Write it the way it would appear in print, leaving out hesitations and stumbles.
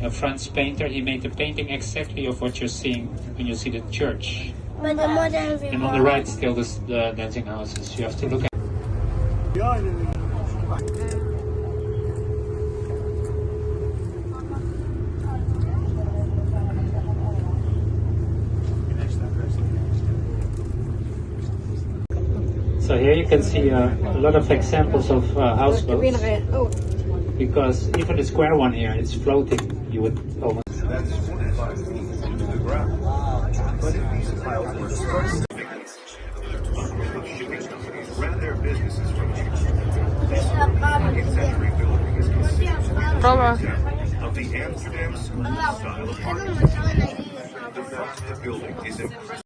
a French painter. He made a painting exactly of what you're seeing when you see the church. But the modern view. And on the right, still the dancing houses. You have to look at. So here you can see a lot of examples of houseboats. Because even the square one here, it's floating. You would almost. That's 45 feet into the ground. But if these piles were shipping companies ran their businesses from here. This 19th century building is considered to be an example of the Amsterdam school style of architecture. The front of the building is impressive.